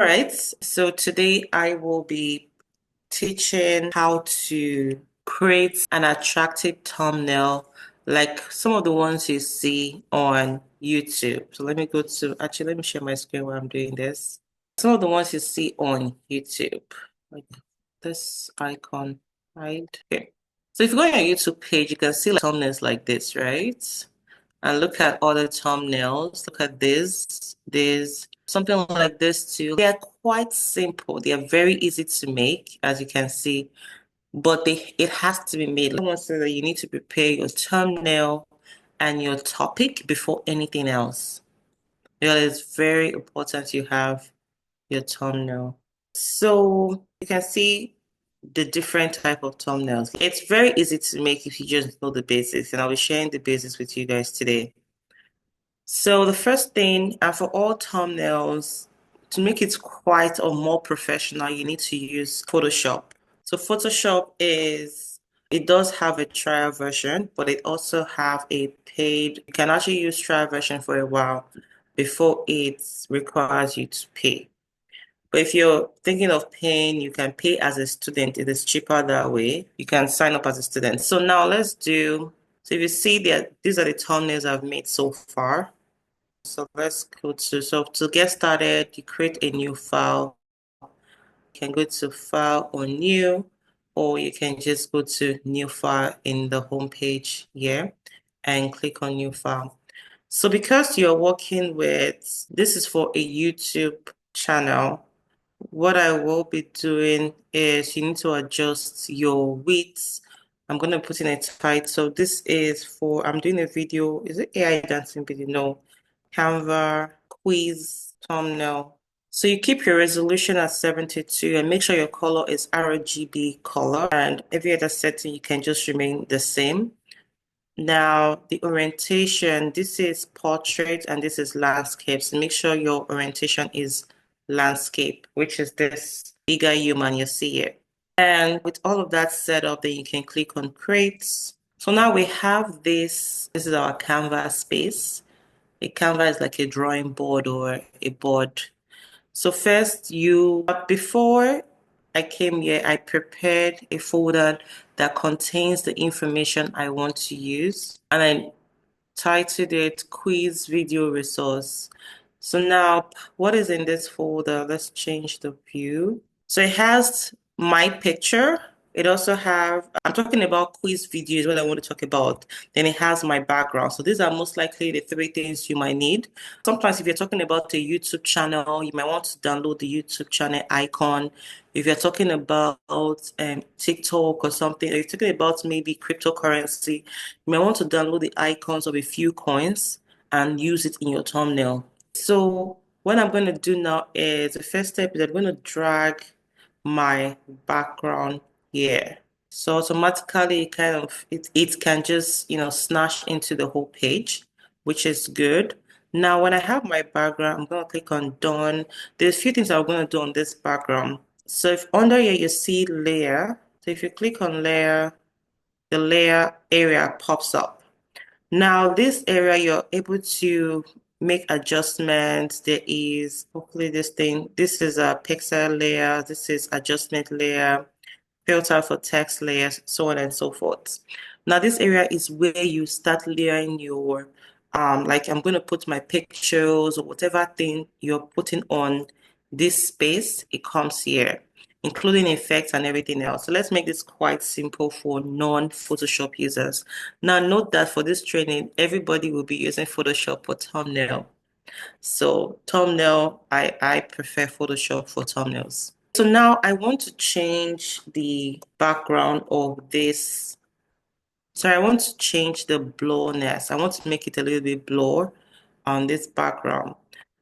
right, so today I will be teaching how to create an attractive thumbnail like some of the ones you see on YouTube. So let me share my screen while I'm doing this. Some of the ones you see on YouTube, like this icon, right? Okay. So if you go on your YouTube page, you can see like thumbnails like this, right? And look at other thumbnails. Look at this, something like this too. They are quite simple. They are very easy to make, as you can see, but it has to be made. Someone said that you need to prepare your thumbnail and your topic before anything else. Because it's very important you have your thumbnail. So you can see the different type of thumbnails. It's very easy to make if you just know the basics, and I'll be sharing the basics with you guys today. So the first thing, and for all thumbnails, to make it quite or more professional, you need to use Photoshop. So it does have a trial version, but it also have a paid. You can actually use trial version for a while before it requires you to pay. But if you're thinking of paying, you can pay as a student. It is cheaper that way. You can sign up as a student. So now so if you see that these are the thumbnails I've made so far. So so to get started, you create a new file. You can go to File or New, or you can just go to New File in the home page here and click on New File. So because you're working with, this is for a YouTube channel, what I will be doing is you need to adjust your width. I'm going to put in a title. This is I'm doing a video. Is it AI dancing video? No. Canva, quiz, thumbnail. So you keep your resolution at 72 and make sure your color is RGB color. And every other setting, you can just remain the same. Now, the orientation, this is portrait and this is landscape. So make sure your orientation is landscape, which is this bigger human you see here. And with all of that set up, then you can click on create. So now we have this. This is our canvas space. A canvas is like a drawing board or a board. So before I came here, I prepared a folder that contains the information I want to use, and I titled it Quiz Video Resource. So now, what is in this folder? Let's change the view. So it has my picture. I'm talking about quiz videos, what I want to talk about. Then it has my background. So these are most likely the three things you might need. Sometimes if you're talking about a YouTube channel, you might want to download the YouTube channel icon. If you're talking about TikTok or something, or you're talking about maybe cryptocurrency, you might want to download the icons of a few coins and use it in your thumbnail. So what I'm going to do now is the first step is I'm going to drag my background here. So automatically it can just, snatch into the whole page, which is good. Now, when I have my background, I'm going to click on done. There's a few things I'm going to do on this background. So if under here you see layer, so if you click on layer, the layer area pops up. Now, this area, you're able to make adjustments. There is, hopefully this is a pixel layer, this is adjustment layer, filter for text layers, so on and so forth. Now, this area is where you start layering your, like I'm going to put my pictures or whatever thing you're putting on this space, it comes here, including effects and everything else. So let's make this quite simple for non-Photoshop users. Now, note that for this training, everybody will be using Photoshop for thumbnail. So thumbnail, I prefer Photoshop for thumbnails. So now I want to change the background of this. So I want to change the blurriness. I want to make it a little bit blur on this background.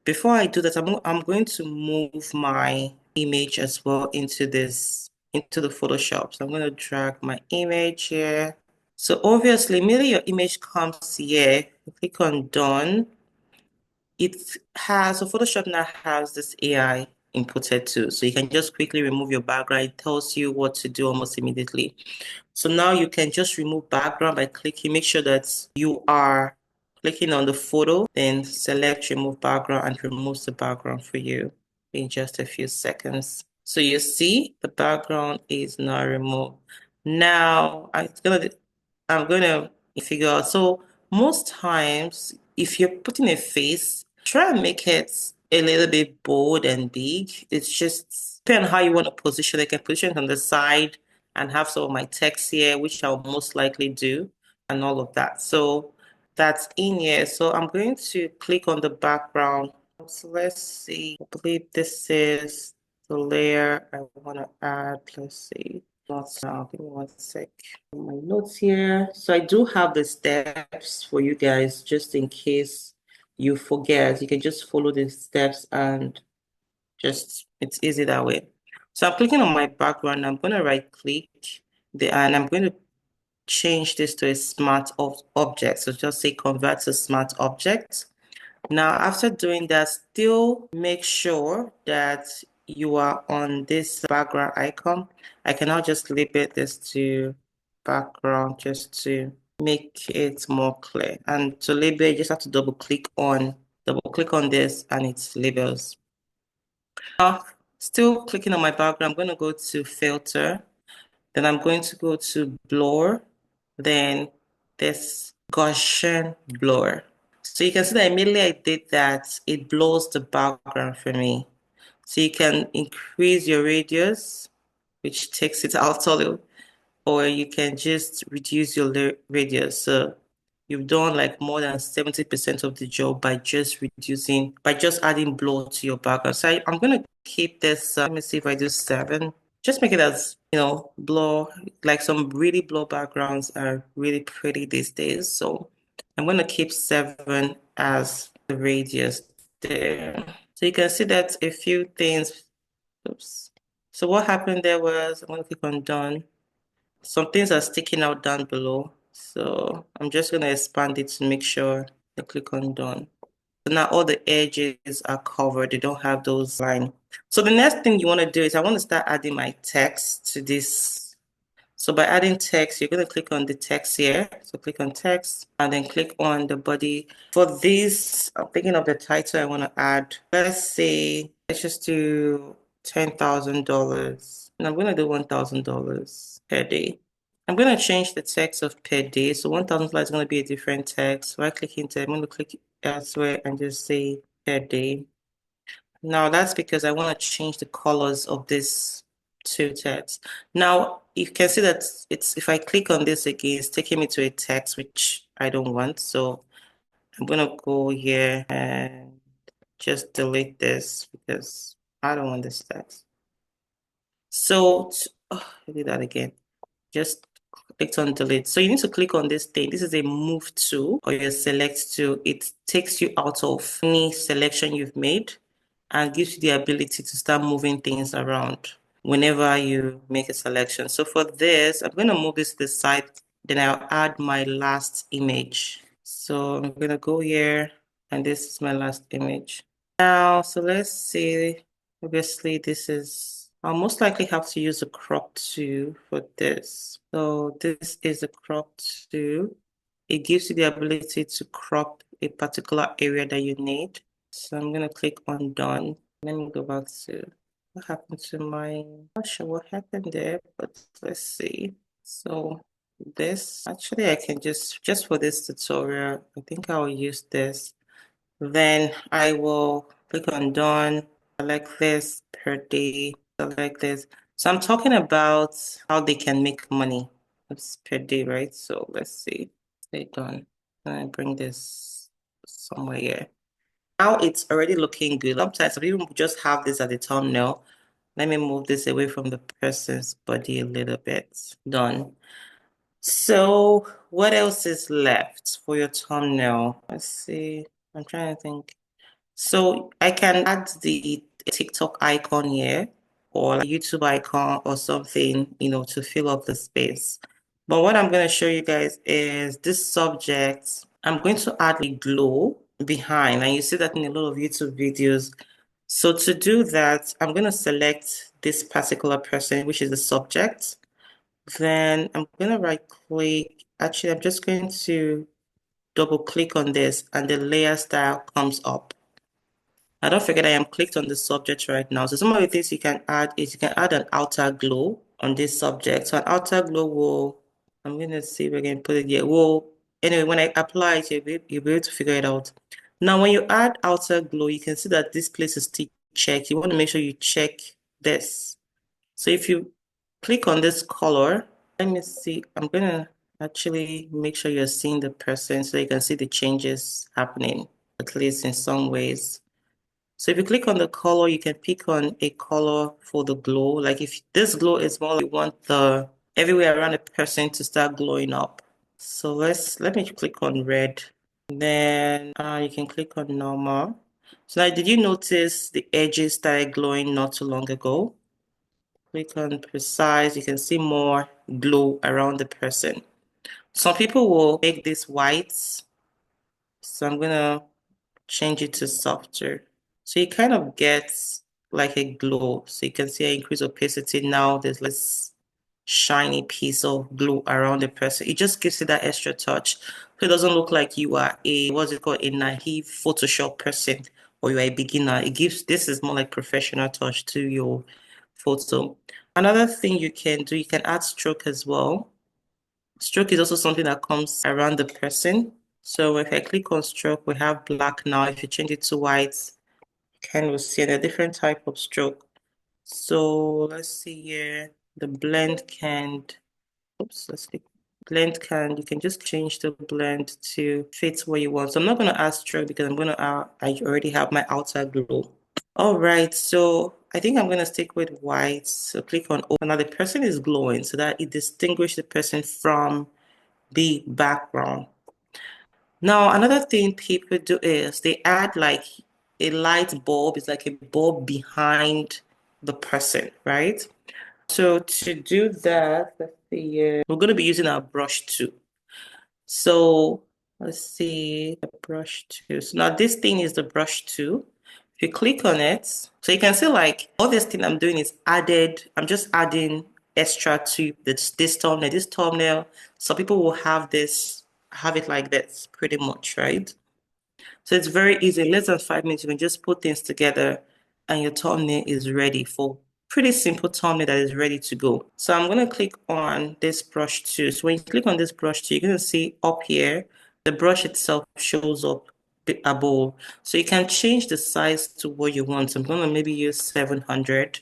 Before I do that, I'm going to move my image as well into the Photoshop. So I'm going to drag my image here. So obviously, immediately your image comes here, you click on done. So Photoshop now has this AI inputted too. So you can just quickly remove your background. It tells you what to do almost immediately. So now you can just remove background by clicking, make sure that you are clicking on the photo, then select remove background and it removes the background for you. in just a few seconds. So you see the background is now removed. Now I'm gonna figure out. So most times if you're putting a face, try and make it a little bit bold and big. It's just depending on how you want to position it. I can position it on the side and have some of my text here, which I'll most likely do, and all of that. So that's in here. So I'm going to click on the background. So let's see. I believe this is the layer I want to add. Let's see. Notes now. Give me one sec. My notes here. So I do have the steps for you guys, just in case you forget. You can just follow the steps and just it's easy that way. So I'm clicking on my background. I'm going to right click and I'm going to change this to a smart object. So just say convert to smart object. Now, after doing that, still make sure that you are on this background icon. I can now just label this to background just to make it more clear. And to label, you just have to double click on this and it labels. Now, still clicking on my background, I'm going to go to filter. Then I'm going to go to blur. Then this Gaussian blur. So you can see that immediately I did that, it blurs the background for me. So you can increase your radius, which takes it out a little, or you can just reduce your radius. So you've done like more than 70% of the job by just adding blur to your background. So I'm going to keep this, let me see if I do 7. Just make it as, blur, like some really blur backgrounds are really pretty these days. So I'm going to keep 7 as the radius there. So you can see that a few things, oops. So what happened there was, I'm going to click on done. Some things are sticking out down below. So I'm just going to expand it to make sure I click on done. So now all the edges are covered. They don't have those lines. So the next thing you want to do is I want to start adding my text to this. So by adding text, you're going to click on the text here. So click on text and then click on the body. For this, I'm thinking of the title I want to add. Let's just do $10,000. And I'm going to do $1,000 per day. I'm going to change the text of per day. So 1,000 is going to be a different text. Right click into it. I'm going to click elsewhere and just say per day. Now that's because I want to change the colors of this two text. Now you can see that if I click on this again, it's taking me to a text which I don't want. So I'm gonna go here and just delete this because I don't want this text. So I did that again. Just clicked on delete. So you need to click on this thing. This is a move tool or your select tool. It takes you out of any selection you've made and gives you the ability to start moving things around whenever you make a selection. So for this, I'm going to move this to the side, then I'll add my last image. So I'm going to go here, and this is my last image. Now, so let's see, obviously I'll most likely have to use a crop tool for this. So this is a crop tool. It gives you the ability to crop a particular area that you need. So I'm going to click on done. Let me go back to what happened to I'm not sure what happened there, but let's see. So this, actually I can just for this tutorial, I think I'll use this. Then I will click on done, select this per day, select this. So I'm talking about how they can make money. It's per day, right? So let's see. Say done. And I bring this somewhere here. Now it's already looking good. Sometimes some people just have this at the thumbnail. Let me move this away from the person's body a little bit. Done. So what else is left for your thumbnail? Let's see. I'm trying to think. So I can add the TikTok icon here or a YouTube icon or something, to fill up the space. But what I'm going to show you guys is this subject. I'm going to add a glow behind, and you see that in a lot of YouTube videos. So to do that, I'm going to select this particular person, which is the subject. Then I'm going to right click. Actually, I'm just going to double click on this and the layer style comes up. Now don't forget I am clicked on the subject right now. So some of the things you can add is you can add an outer glow on this subject. So an outer glow will, I'm gonna see if I can put it here. Well, anyway, when I apply it, you'll be able to figure it out. Now, when you add outer glow, you can see that this place is still checked. You want to make sure you check this. So if you click on this color, let me see. I'm gonna actually make sure you're seeing the person so you can see the changes happening, at least in some ways. So if you click on the color, you can pick on a color for the glow. Like if this glow is more like you want the everywhere around the person to start glowing up. So let me click on red. Then you can click on normal. So now, did you notice the edges started glowing not too long ago? Click on precise. You can see more glow around the person. Some people will make this white. So I'm gonna change it to softer. So it kind of gets like a glow. So you can see an increased opacity now. There's less shiny piece of glue around the person. It just gives it that extra touch. So it doesn't look like you are what's it called, a naive Photoshop person or you are a beginner. It gives, this is more like professional touch to your photo. Another thing you can do, you can add stroke as well. Stroke is also something that comes around the person. So if I click on stroke, we have black now. If you change it to white, you kind of see a different type of stroke. So let's see here. The blend can, oops, let's click blend can, you can just change the blend to fit what you want. So I'm not going to add stroke because I already have my outer glow. All right, so I think I'm going to stick with white. So click on open. Now the person is glowing so that it distinguishes the person from the background. Now, another thing people do is they add like a light bulb. It's like a bulb behind the person, right? So to do that, let's see, we're going to be using our brush too. So let's see the brush too. So now this thing is the brush too. If you click on it, so you can see like all this thing I'm doing is added. I'm just adding extra to this thumbnail. This thumbnail, some people will have it like this pretty much, right? So it's very easy. In less than 5 minutes, you can just put things together and your thumbnail is ready for pretty simple thumbnail that is ready to go. So I'm going to click on this brush too. So when you click on this brush too, you're going to see up here, the brush itself shows up above. So you can change the size to what you want. So I'm going to maybe use 700.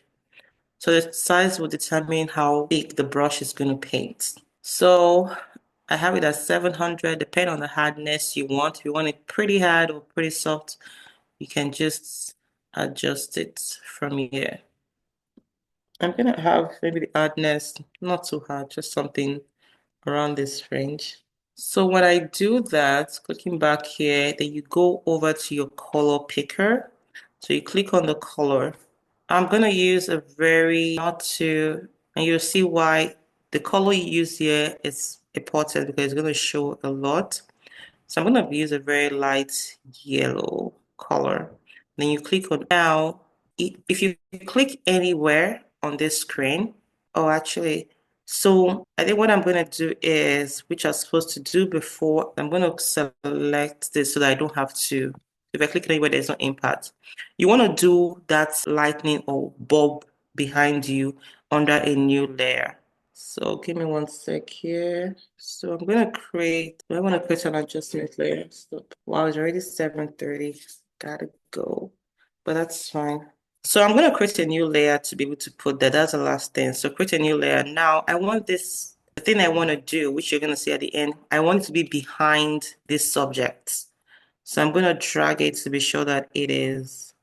So the size will determine how big the brush is going to paint. So I have it at 700, depending on the hardness you want. If you want it pretty hard or pretty soft, you can just adjust it from here. I'm gonna have maybe the hardness not too hard, just something around this range. So when I do that, clicking back here, then you go over to your color picker. So you click on the color. I'm gonna use a very not too, and you'll see why the color you use here is important because it's gonna show a lot. So I'm gonna use a very light yellow color. Then you click on now. If you click anywhere on this screen, oh, actually, so I think what I'm going to do is, which I was supposed to do before, I'm going to select this so that I don't have to, if I click anywhere, there's no impact. You want to do that lightning or bulb behind you under a new layer. So give me one sec here. So I'm going to I want to create an adjustment layer. Stop. Wow, it's already 7:30. Gotta go. But that's fine. So I'm going to create a new layer to be able to put that. That's the last thing. So create a new layer. Now I want this, the thing I want to do, which you're going to see at the end, I want it to be behind this subject. So I'm going to drag it to be sure that it is.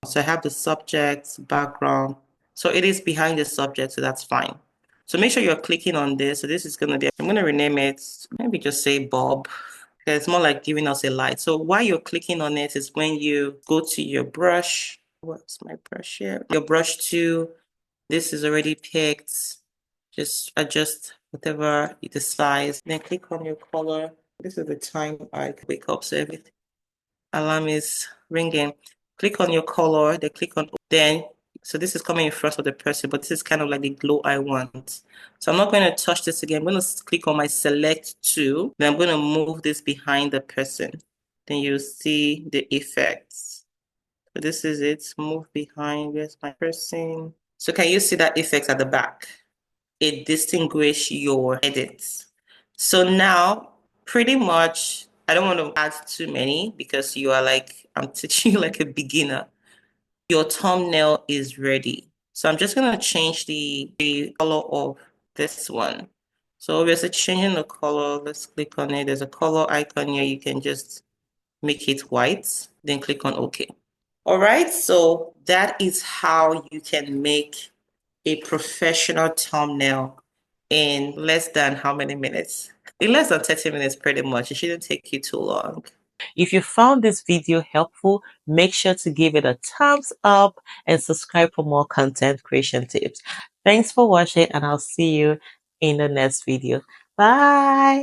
So I have the subject, background. So it is behind the subject, so that's fine. So make sure you're clicking on this. So this is going to be, I'm going to rename it, maybe just say Bob. It's more like giving us a light. So while you're clicking on it is when you go to your brush. What's my brush here? Your brush too. This is already picked. Just adjust whatever you decide. Then click on your color. This is the time I wake up, so everything alarm is ringing. Click on your color. Then click on then. So this is coming in front of the person, but this is kind of like the glow I want. So I'm not going to touch this again. I'm going to click on my select two. Then I'm going to move this behind the person. Then you see the effects. So this is it. Move behind. Where's my person? So can you see that effect at the back? It distinguishes your edits. So now, pretty much, I don't want to add too many because you are like, I'm teaching you like a beginner. Your thumbnail is ready. So I'm just going to change the color of this one. So obviously changing the color, let's click on it. There's a color icon here. You can just make it white, then click on OK. All right, so that is how you can make a professional thumbnail in less than how many minutes? In less than 30 minutes, pretty much. It shouldn't take you too long. If you found this video helpful, make sure to give it a thumbs up and subscribe for more content creation tips. Thanks for watching, and I'll see you in the next video. Bye!